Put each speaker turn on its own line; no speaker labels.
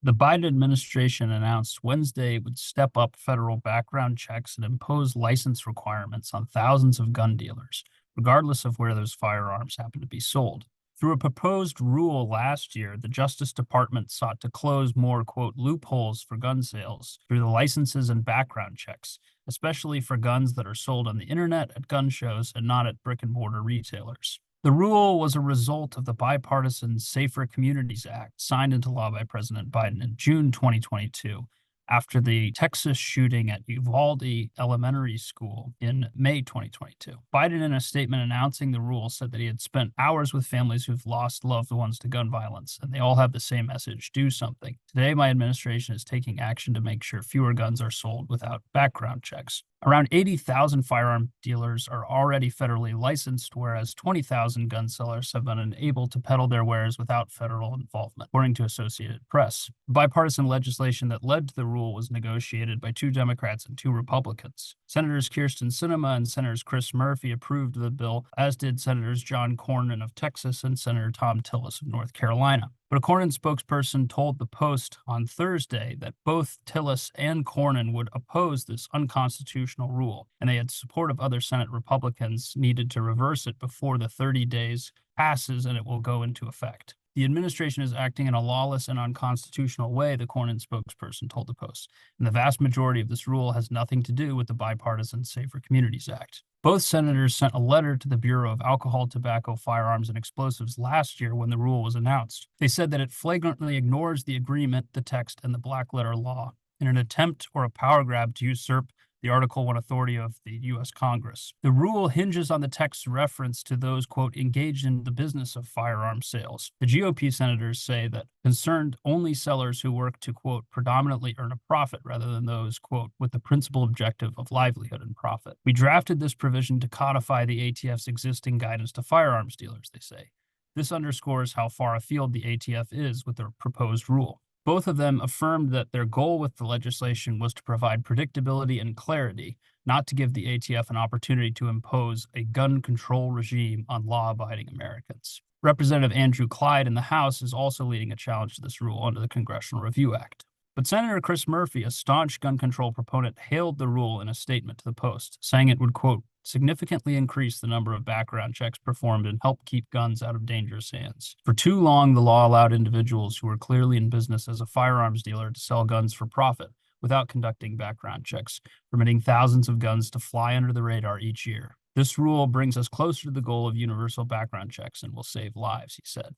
The Biden administration announced Wednesday it would step up federal background checks and impose license requirements on thousands of gun dealers, regardless of where those firearms happen to be sold. Through a proposed rule last year, the Justice Department sought to close more, quote, loopholes for gun sales through the licenses and background checks, especially for guns that are sold on the internet, at gun shows, and not at brick and mortar retailers. The rule was a result of the bipartisan Safer Communities Act signed into law by President Biden in June 2022 after the Texas shooting at Uvalde Elementary School in May 2022. Biden, in a statement announcing the rule, said that he had spent hours with families who've lost loved ones to gun violence, and they all have the same message: do something. Today, my administration is taking action to make sure fewer guns are sold without background checks. Around 80,000 firearm dealers are already federally licensed, whereas 20,000 gun sellers have been unable to peddle their wares without federal involvement, according to Associated Press. Bipartisan legislation that led to the rule was negotiated by 2 Democrats and 2 Republicans. Senators Kirsten Sinema and Senators Chris Murphy approved the bill, as did Senators John Cornyn of Texas and Senator Tom Tillis of North Carolina. But a Cornyn spokesperson told the Post on Thursday that both Tillis and Cornyn would oppose this unconstitutional rule, and they had support of other Senate Republicans needed to reverse it before the 30 days passes and it will go into effect. The administration is acting in a lawless and unconstitutional way, the Cornyn spokesperson told the Post, and the vast majority of this rule has nothing to do with the bipartisan Safer Communities Act. Both senators sent a letter to the Bureau of Alcohol, Tobacco, Firearms, and Explosives last year when the rule was announced. They said that it flagrantly ignores the agreement, the text, and the black letter law in an attempt or a power grab to usurp the Article 1 authority of the U.S. Congress. The rule hinges on the text's reference to those, quote, engaged in the business of firearm sales. The GOP senators say that concerned only sellers who work to, quote, predominantly earn a profit rather than those, quote, with the principal objective of livelihood and profit. We drafted this provision to codify the ATF's existing guidance to firearms dealers, they say. This underscores how far afield the ATF is with their proposed rule. Both of them affirmed that their goal with the legislation was to provide predictability and clarity, not to give the ATF an opportunity to impose a gun control regime on law-abiding Americans. Representative Andrew Clyde in the House is also leading a challenge to this rule under the Congressional Review Act. But Senator Chris Murphy, a staunch gun control proponent, hailed the rule in a statement to the Post, saying it would, quote, significantly increase the number of background checks performed and help keep guns out of dangerous hands. For too long, the law allowed individuals who were clearly in business as a firearms dealer to sell guns for profit without conducting background checks, permitting thousands of guns to fly under the radar each year. This rule brings us closer to the goal of universal background checks and will save lives, he said.